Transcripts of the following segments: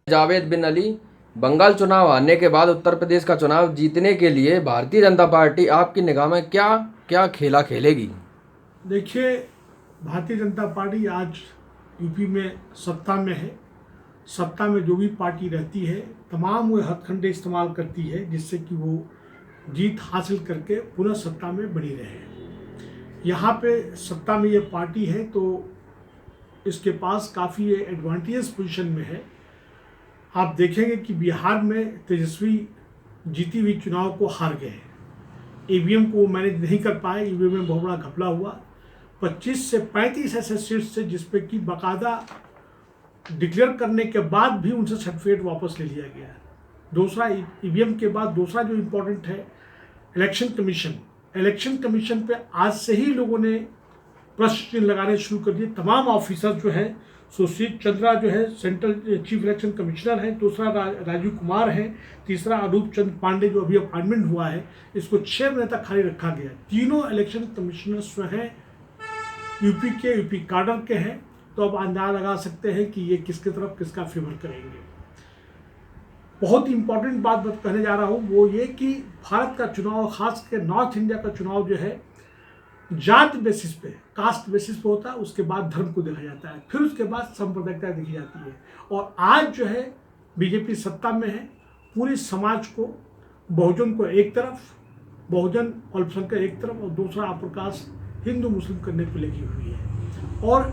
जावेद बिन अली, बंगाल चुनाव हारने के बाद उत्तर प्रदेश का चुनाव जीतने के लिए भारतीय जनता पार्टी आपकी निगाह में क्या क्या खेला खेलेगी? देखिए, भारतीय जनता पार्टी आज यूपी में सत्ता में है। सत्ता में जो भी पार्टी रहती है तमाम वो हथकंडे इस्तेमाल करती है जिससे कि वो जीत हासिल करके पुनः सत्ता में बनी रहे। यहाँ पे सत्ता में ये पार्टी है तो इसके पास काफ़ी ये एडवांटेजस पोजीशन में है। आप देखेंगे कि बिहार में तेजस्वी जीती हुई चुनाव को हार गए। ईवीएम को मैनेज नहीं कर पाए, ईवीएम में बहुत बड़ा घपला हुआ। 25 से 35 ऐसे सीट्स थे जिसपे कि बाकायदा डिक्लेयर करने के बाद भी उनसे सर्टिफिकेट वापस ले लिया गया। दूसरा, ईवीएम के बाद दूसरा जो इम्पोर्टेंट है इलेक्शन कमीशन। इलेक्शन कमीशन पे आज से ही लोगों ने प्रश्न चिन्ह लगाने शुरू कर दिए। तमाम ऑफिसर जो है, सुशील चंद्रा जो है सेंट्रल चीफ इलेक्शन कमिश्नर है, दूसरा राजीव कुमार है, तीसरा अनूप चंद पांडे जो अभी अपॉइंटमेंट हुआ है, इसको 6 महीने तक खाली रखा गया। तीनों इलेक्शन कमिश्नर्स जो हैं यूपी काडर के हैं। तो अब अंदाजा लगा सकते हैं कि ये किसके तरफ किसका फेवर करेंगे। बहुत इंपॉर्टेंट बात कहने जा रहा हूँ वो ये कि भारत का चुनाव, खास कर नॉर्थ इंडिया का चुनाव जो है जात बेसिस पे, कास्ट बेसिस पे होता है। उसके बाद धर्म को देखा जाता है, फिर उसके बाद सांप्रदायिकता देखी जाती है। और आज जो है बीजेपी सत्ता में है, पूरे समाज को, बहुजन को एक तरफ, बहुजन अल्पसंख्यक एक तरफ और दूसरा अप्रकाश हिंदू मुस्लिम करने को लगी हुई है। और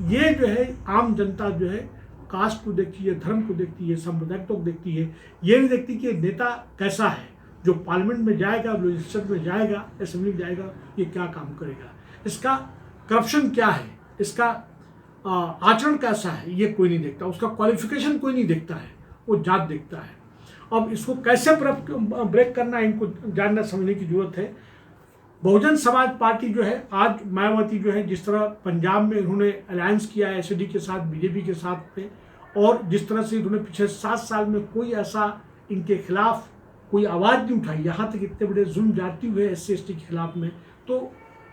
ये जो है आम जनता जो है कास्ट को देखती है, धर्म को देखती है, सांप्रदायिकता को देखती है। ये नहीं देखती कि नेता कैसा है, जो पार्लियामेंट में जाएगा, लेजिस्लेचर में जाएगा, असेंबली में जाएगा, ये क्या काम करेगा, इसका करप्शन क्या है, इसका आचरण कैसा है, ये कोई नहीं देखता। उसका क्वालिफिकेशन कोई नहीं देखता है, वो जात देखता है। अब इसको कैसे ब्रेक करना है, इनको जानना समझने की जरूरत है। बहुजन समाज पार्टी जो है, आज मायावती जो है, जिस तरह पंजाब में उन्होंने अलायंस किया है एसडी के साथ, बीजेपी के साथ में, और जिस तरह से उन्होंने पिछले 7 साल में कोई ऐसा इनके खिलाफ कोई आवाज़ नहीं उठाई, यहाँ तक इतने बड़े जुल्म जाती हुए SC ST के खिलाफ में, तो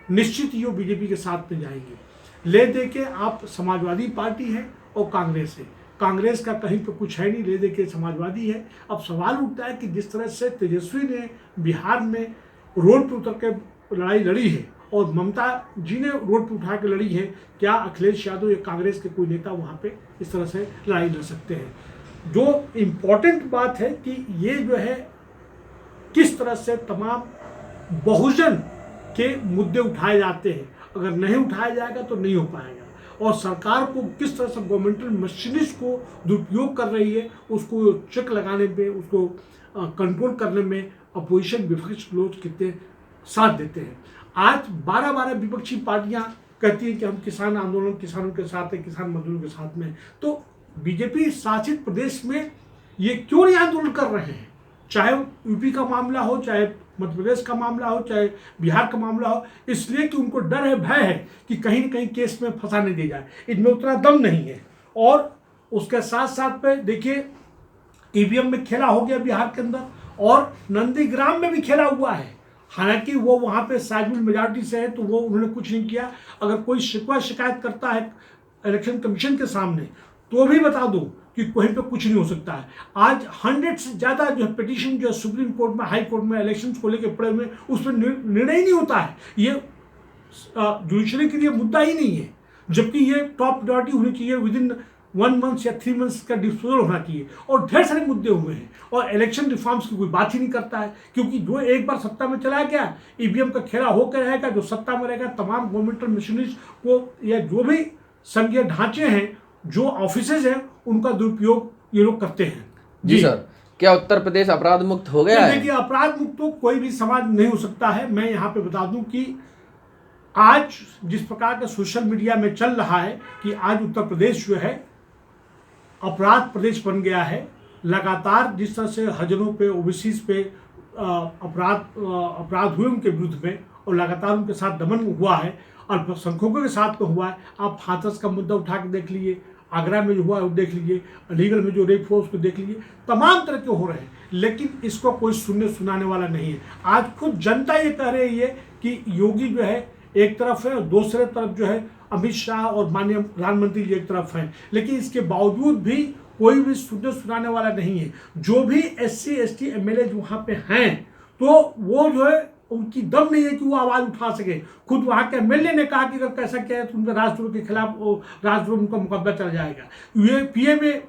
निश्चित ही वो बीजेपी के साथ में जाएंगे। ले दे के आप समाजवादी पार्टी है और कांग्रेस है, कांग्रेस का कहीं पे कुछ है नहीं, ले दे के समाजवादी है। अब सवाल उठता है कि जिस तरह से तेजस्वी ने बिहार में रोड पर उतर के लड़ाई लड़ी है और ममता जी ने रोड पर उठा के लड़ी है, क्या अखिलेश यादव या कांग्रेस के कोई नेता वहाँ पे इस तरह से लड़ाई लड़ सकते हैं? जो इम्पोर्टेंट बात है कि ये जो है किस तरह से तमाम बहुजन के मुद्दे उठाए जाते हैं। अगर नहीं उठाया जाएगा तो नहीं हो पाएगा। और सरकार को किस तरह से गवर्नमेंटल मशीनरीज को दुरुपयोग कर रही है, उसको चेक लगाने पे, उसको कंट्रोल करने में अपोजिशन विपक्ष लोग कितने साथ देते हैं। आज 12 विपक्षी पार्टियां कहती हैं कि हम किसान आंदोलन, किसानों के साथ है, किसान मजदूरों के साथ में। तो बीजेपी शासित प्रदेश में ये क्यों नहीं आंदोलन कर रहे हैं? चाहे यूपी का मामला हो, चाहे मध्य प्रदेश का मामला हो, चाहे बिहार का मामला हो, इसलिए कि उनको डर है, भय है कि कहीं न कहीं केस में फंसा नहीं दिया जाए। इनमें उतना दम नहीं है। और उसके साथ साथ पे देखिए, ईवीएम में खेला हो गया बिहार के अंदर, और नंदीग्राम में भी खेला हुआ है। हालांकि वो वहाँ पे साइजबल मेजॉरिटी से है तो वो उन्होंने कुछ नहीं किया। अगर कोई शिकवा शिकायत करता है इलेक्शन कमीशन के सामने तो भी बता दो कि कहीं पे कुछ नहीं हो सकता है। आज 100 से ज़्यादा जो है पिटीशन जो है सुप्रीम कोर्ट में, हाई कोर्ट में इलेक्शन को लेकर पड़े हुए, उस पर निर्णय ही नहीं होता है। ये जुडिशरी के लिए मुद्दा ही नहीं है, जबकि ये टॉप प्रायोरिटी होनी चाहिए। विदिन 1 मंथ या 3 मंथ्स का डिस्पोजल होना चाहिए। और ढेर सारे मुद्दे हुए हैं और इलेक्शन रिफॉर्म्स की कोई बात ही नहीं करता है, क्योंकि जो एक बार सत्ता में चला गया, ईवीएम का खेला होकर रहेगा। जो सत्ता में रहेगा तमाम गवर्नमेंटल मशीनरीज को या जो भी संघीय ढांचे हैं, जो ऑफिसेज हैं, उनका दुरुपयोग ये लोग करते हैं। जी सर, क्या उत्तर प्रदेश अपराध मुक्त हो गया है? देखिए, अपराध मुक्त तो कोई भी समाज नहीं हो सकता है। मैं यहाँ पे बता दूं कि आज जिस प्रकार का सोशल मीडिया में चल रहा है कि आज उत्तर प्रदेश जो है अपराध प्रदेश बन गया है। लगातार जिस तरह से हजरों पे, ओबीसीज पे अपराध हुए उनके विरुद्ध में, और लगातार उनके साथ दमन हुआ है, अल्पसंख्यकों के साथ में हुआ है। आप हाथरस का मुद्दा उठा के देख लीजिए, आगरा में जो हुआ है वो देख लीजिए, अलीगढ़ में जो रेप हुआ उसको देख लीजिए, तमाम तरह के हो रहे हैं। लेकिन इसको कोई सुनाने वाला नहीं है। आज खुद जनता ये कह रही है कि योगी जो है एक तरफ है और दूसरे तरफ जो है अमित शाह और माननीय प्रधानमंत्री जी एक तरफ हैं। लेकिन इसके बावजूद भी कोई भी सुनने सुनाने वाला नहीं है। जो भी SC ST MLA वहाँ पे हैं, तो वो जो है उनकी दम नहीं है कि वो आवाज उठा सके। खुद वहाँ के MLA ने कहा कि अगर कैसा क्या है तो उनका राष्ट्रद्रोह के खिलाफ राष्ट्रद्रोह उनका मुकदमा चल जाएगा, ये PA में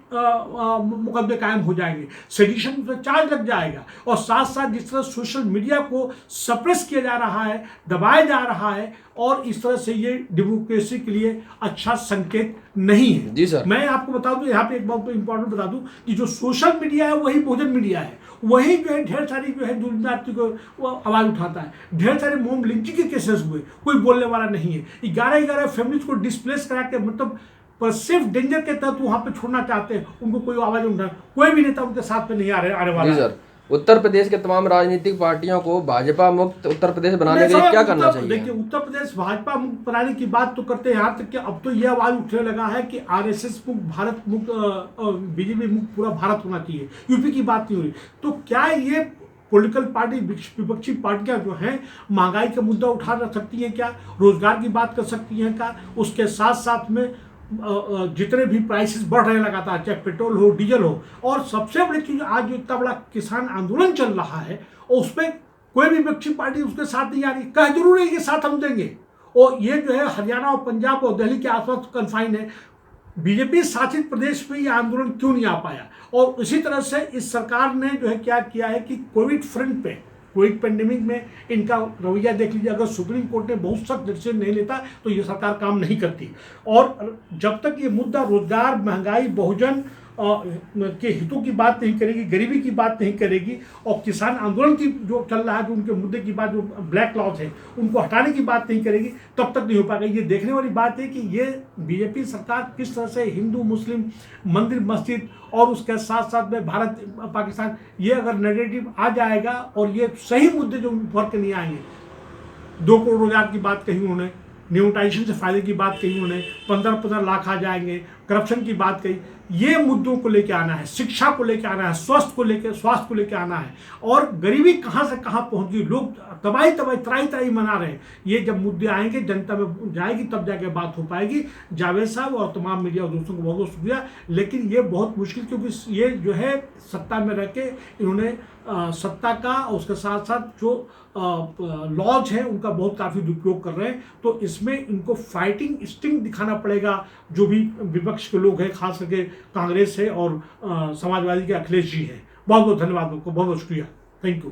मुकदमे कायम हो जाएंगे, सेडिशन पर चार्ज लग जाएगा। और साथ साथ जिस तरह सोशल मीडिया को सप्रेस किया जा रहा है, दबाया जा रहा है, और इस तरह से ये डेमोक्रेसी के लिए अच्छा संकेत नहीं है। जी सर। मैं आपको बता दूं, यहाँ पे एक बहुत इंपॉर्टेंट बता दूं कि जो सोशल मीडिया है वही बहुजन मीडिया है, वही जो है ढेर सारी जो है दुर्नीति को वो आवाज उठाता है। ढेर सारे मोम लिंचिंग के केसेस हुए, कोई बोलने वाला नहीं है। 11 फैमिलीज को डिस्प्लेस करा के, मतलब पर सिर्फ डेंजर के तहत वहां पे छोड़ना चाहते हैं, उनको कोई आवाज उठा, कोई भी नेता उनके साथ में नहीं आने वाला। जी सर। उत्तर प्रदेश के तमाम राजनीतिक पार्टियों को भाजपा मुक्त उत्तर प्रदेश बनाने के लिए क्या करना चाहिए? देखिए, उत्तर प्रदेश भाजपा मुक्त बनाने की बात तो करते हैं, यहाँ तक कि अब तो यह आवाज उठने लगा है कि RSS मुक्त, भारत मुक्त, BJP मुक्त पूरा भारत होना चाहिए। यूपी की बात नहीं हो रही। तो क्या ये पॉलिटिकल पार्टी, विपक्षी पार्टियां जो हैं, महंगाई का मुद्दा उठा सकती हैं क्या? रोजगार की बात कर सकती हैं क्या? उसके साथ साथ में जितने भी प्राइसेस बढ़ रहे हैं लगातार, चाहे पेट्रोल हो, डीजल हो, और सबसे बड़ी चीज आज जो इतना बड़ा किसान आंदोलन चल रहा है, और उसमें कोई भी विपक्षी पार्टी उसके साथ नहीं आ रही। कह जरूर है कि साथ हम देंगे, और ये जो है हरियाणा और पंजाब और दिल्ली के आसपास कन्फाइन है। BJP शासित प्रदेश में ये आंदोलन क्यों नहीं आ पाया? और इसी तरह से इस सरकार ने जो है क्या किया है कि कोविड फ्रंट पे, कोविड पेंडेमिक में इनका रवैया देख लीजिए। अगर सुप्रीम कोर्ट ने बहुत सख्त डिसीजन नहीं लेता तो ये सरकार काम नहीं करती। और जब तक ये मुद्दा रोजगार, महंगाई, बहुजन के हितों की बात नहीं करेगी, गरीबी की बात नहीं करेगी, और किसान आंदोलन की जो चल रहा है, जो उनके मुद्दे की बात, जो ब्लैक लॉज है उनको हटाने की बात नहीं करेगी, तब तक नहीं हो पाएगा। ये देखने वाली बात है कि ये BJP सरकार किस तरह से हिंदू मुस्लिम, मंदिर मस्जिद, और उसके साथ साथ में भारत पाकिस्तान, ये अगर नैरेटिव आ जाएगा और ये सही मुद्दे जो उभर के नहीं आएंगे, 2 करोड़ रोजगार की बात कही उन्होंने, न्यूट्राइजेशन से फायदे की बात कही उन्होंने, 15-15 लाख आ जाएंगे, करप्शन की बात कही, ये मुद्दों को लेके आना है, शिक्षा को लेके आना है, स्वास्थ्य को लेके आना है। और गरीबी कहाँ से कहाँ पहुंच गई, लोग तबाही त्राही मना रहे हैं। ये जब मुद्दे आएंगे, जनता में जाएगी, तब जाके बात हो पाएगी। जावेद साहब और तमाम मीडिया दोस्तों को बहुत बहुत शुक्रिया। लेकिन ये बहुत मुश्किल, क्योंकि ये जो है सत्ता में रह के इन्होंने सत्ता का और उसके साथ साथ जो लॉज है उनका बहुत काफ़ी दुरुपयोग कर रहे हैं। तो इसमें इनको फाइटिंग स्टिंग दिखाना पड़ेगा, जो भी विपक्ष के लोग हैं, खास करके कांग्रेस है और समाजवादी के अखिलेश जी हैं। बहुत बहुत धन्यवाद, आपको बहुत बहुत शुक्रिया। Thank you.